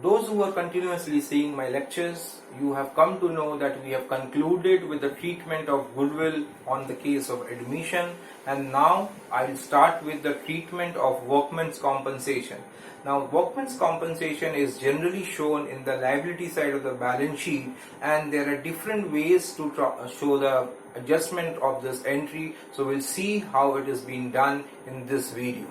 those who are continuously seeing my lectures, you have come to know that we have concluded with the treatment of goodwill on the case of admission, and now I'll start with the treatment of workmen's compensation. Now, workmen's compensation is generally shown in the liability side of the balance sheet, and there are different ways to show the adjustment of this entry. So we'll see how it is being done in this video.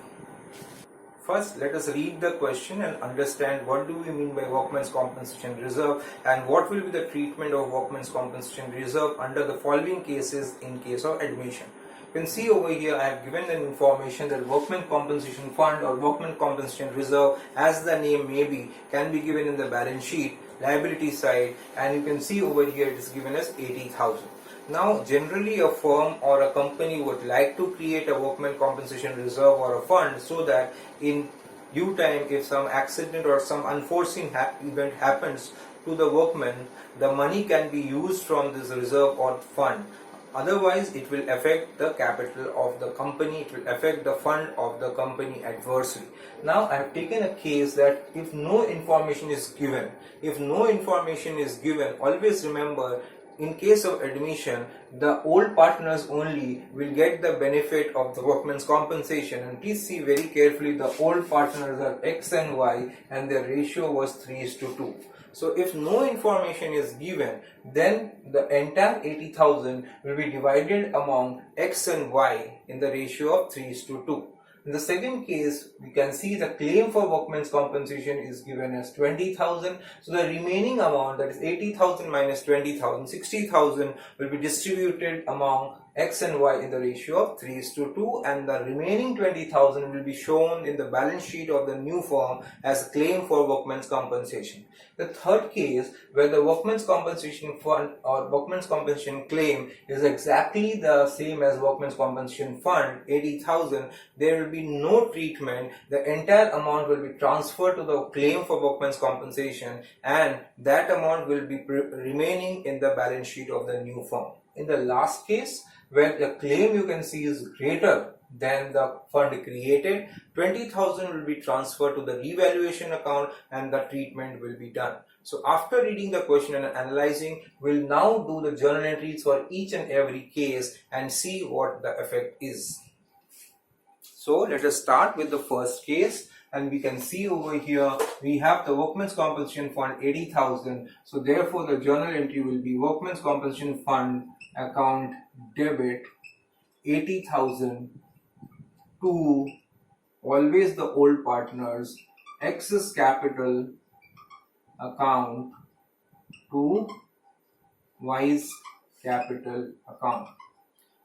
First, let us read the question and understand what do we mean by workmen's compensation reserve and what will be the treatment of workmen's compensation reserve under the following cases in case of admission. You can see over here I have given an information that workmen compensation fund or workmen compensation reserve, as the name may be, can be given in the balance sheet liability side, and you can see over here it is given as 80,000. Now, generally a firm or a company would like to create a workman compensation reserve or a fund so that in due time, if some accident or some unforeseen event happens to the workman, the money can be used from this reserve or fund. Otherwise, it will affect the capital of the company, it will affect the fund of the company adversely. Now, I have taken a case that if no information is given, always remember, in case of admission, the old partners only will get the benefit of the workman's compensation. And please see very carefully, the old partners are X and Y and their ratio was 3:2. So if no information is given, then the entire 80,000 will be divided among X and Y in the ratio of 3:2. In the second case, we can see the claim for workmen's compensation is given as 20,000. So the remaining amount, that is 80,000 minus 20,000, 60,000 will be distributed among X and Y in the ratio of 3:2, and the remaining 20,000 will be shown in the balance sheet of the new firm as claim for workmen's compensation. The third case, where the workmen's compensation fund or workmen's compensation claim is exactly the same as workmen's compensation fund, 80,000, there will be no treatment. The entire amount will be transferred to the claim for workmen's compensation, and that amount will be remaining in the balance sheet of the new firm. In the last case, where the claim you can see is greater than the fund created, 20,000 will be transferred to the revaluation account and the treatment will be done. So after reading the question and analyzing, we'll now do the journal entries for each and every case and see what the effect is. So let us start with the first case, and we can see over here we have the workmen's compensation fund 80,000. So therefore the journal entry will be workmen's compensation fund account debit 80,000 to always the old partners, excess capital account to wise capital account.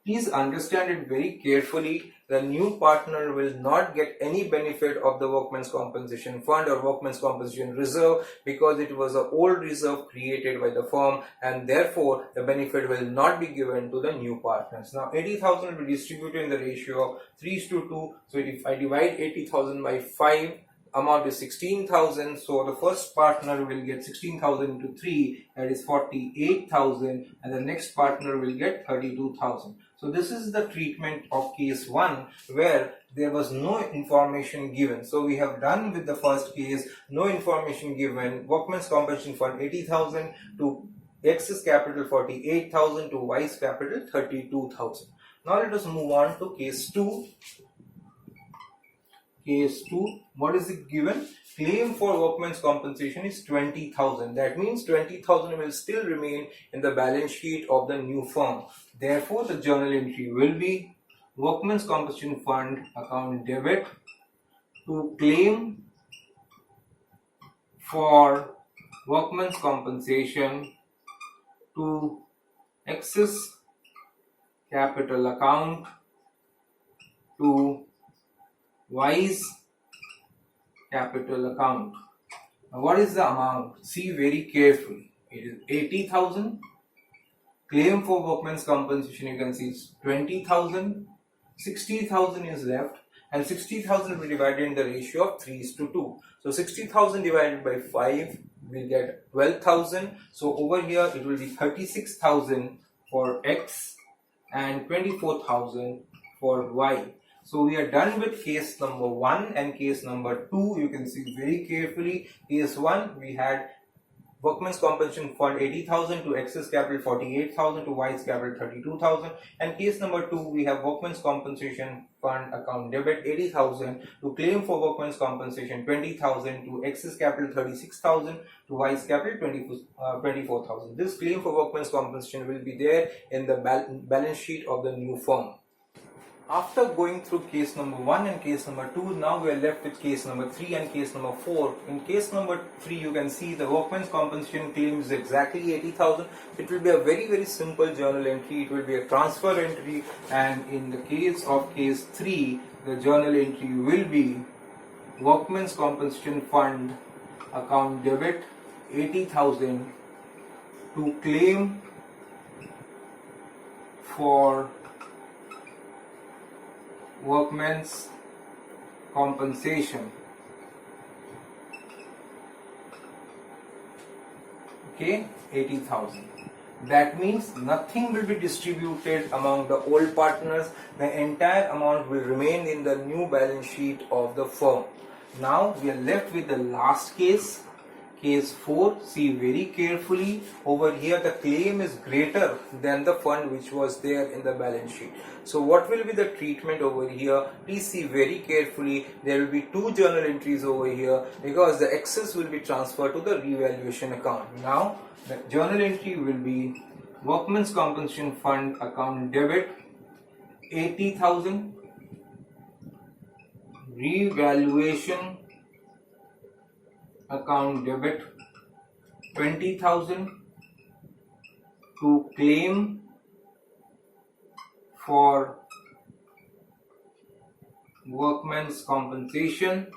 Please understand it very carefully. The new partner will not get any benefit of the workmen's compensation fund or workmen's compensation reserve because it was an old reserve created by the firm, and therefore the benefit will not be given to the new partners. Now 80,000 will be distributed in the ratio of 3:2. So if I divide 80,000 by 5, amount is 16,000. So the first partner will get 16,000 into 3, that is 48,000, and the next partner will get 32,000. So this is the treatment of case 1 where there was no information given. So we have done with the first case, no information given, workmen's compensation fund 80,000 to excess capital 48,000 to wise capital 32,000. Now let us move on to case 2. Case 2, what is it given? Claim for workmen's compensation is 20,000. That means 20,000 will still remain in the balance sheet of the new firm. Therefore, the journal entry will be workmen's compensation fund account debit to claim for workmen's compensation to excess capital account to wise capital account. Now, what is the amount? See very carefully. It is 80,000. Claim for workmen's compensation, you can see it's 20,000. 60,000 is left, and 60,000 will be divided in the ratio of 3:2. So 60,000 divided by 5 will get 12,000. So over here it will be 36,000 for X and 24,000 for Y. So we are done with case number 1 and case number 2. You can see very carefully. Case 1, we had Workmen's Compensation Fund 80,000 to excess capital 48,000 to wise capital 32,000, and case number 2 we have Workmen's Compensation Fund account debit 80,000 to claim for Workmen's Compensation 20,000 to excess capital 36,000 to wise capital 24,000. This claim for Workmen's Compensation will be there in the balance sheet of the new firm. After going through case number 1 and case number 2, now we are left with case number 3 and case number 4. In case number 3, you can see the Workmen's Compensation claim is exactly 80,000. It will be a very simple journal entry. It will be a transfer entry, and in the case of case 3, the journal entry will be Workmen's Compensation Fund account debit 80,000 to claim for Workmen's Compensation. Okay, 80,000. That means nothing will be distributed among the old partners. The entire amount will remain in the new balance sheet of the firm. Now we are left with the last case. Case 4, see very carefully. Over here the claim is greater than the fund which was there in the balance sheet. So what will be the treatment over here? Please see very carefully. There will be 2 journal entries over here because the excess will be transferred to the revaluation account. Now the journal entry will be Workmen's Compensation Fund account debit 80,000, revaluation account debit 20,000 to claim for Workmen's Compensation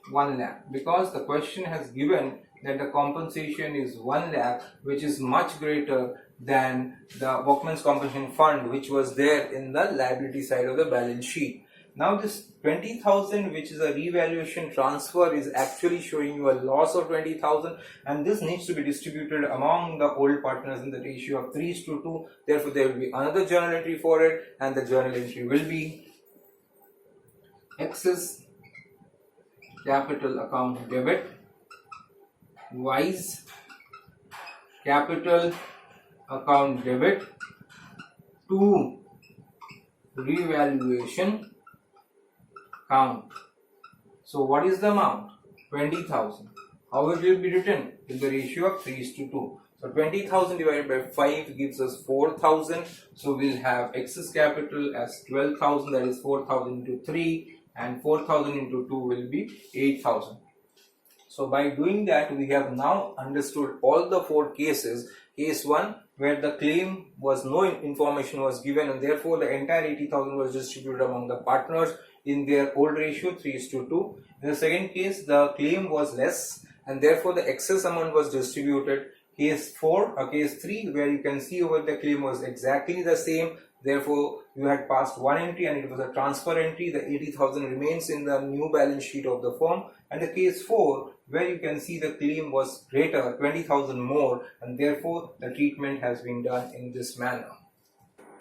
1 lakh, because the question has given that the compensation is 1 lakh, which is much greater than the Workmen's Compensation Fund which was there in the liability side of the balance sheet. Now this 20,000, which is a revaluation transfer, is actually showing you a loss of 20,000, and this needs to be distributed among the old partners in the ratio of 3:2. Therefore there will be another journal entry for it, and the journal entry will be excess capital account debit wise capital account debit to revaluation count. So what is the amount? 20,000. How it will be written? In the ratio of 3:2. So 20,000 divided by 5 gives us 4,000. So we'll have excess capital as 12,000, that is 4,000 into 3, and 4,000 into 2 will be 8,000. So by doing that, we have now understood all the 4 cases. Case 1, where the claim was no information was given, and therefore the entire 80,000 was distributed among the partners in their old ratio 3:2. In the second case, the claim was less, and therefore the excess amount was distributed. Case 3, where you can see over the claim was exactly the same. Therefore, you had passed one entry and it was a transfer entry. The 80,000 remains in the new balance sheet of the firm. And the case 4, where you can see the claim was greater, 20,000 more, and therefore the treatment has been done in this manner.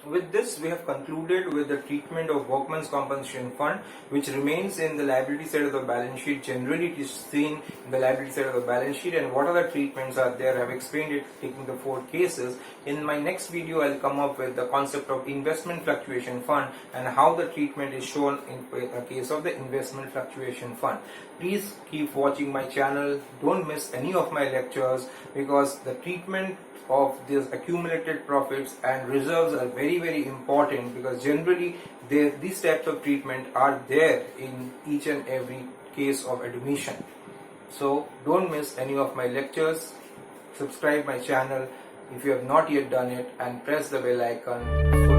With this, we have concluded with the treatment of Workmen's Compensation Fund, which remains in the liability side of the balance sheet. Generally, it is seen in the liability side of the balance sheet, and what other treatments are there. I have explained it taking the 4 cases. In my next video, I will come up with the concept of investment fluctuation fund and how the treatment is shown in a case of the investment fluctuation fund. Please keep watching my channel. Don't miss any of my lectures, because the treatment of these accumulated profits and reserves are very important, because generally these types of treatment are there in each and every case of admission. So don't miss any of my lectures. Subscribe my channel if you have not yet done it, and press the bell icon so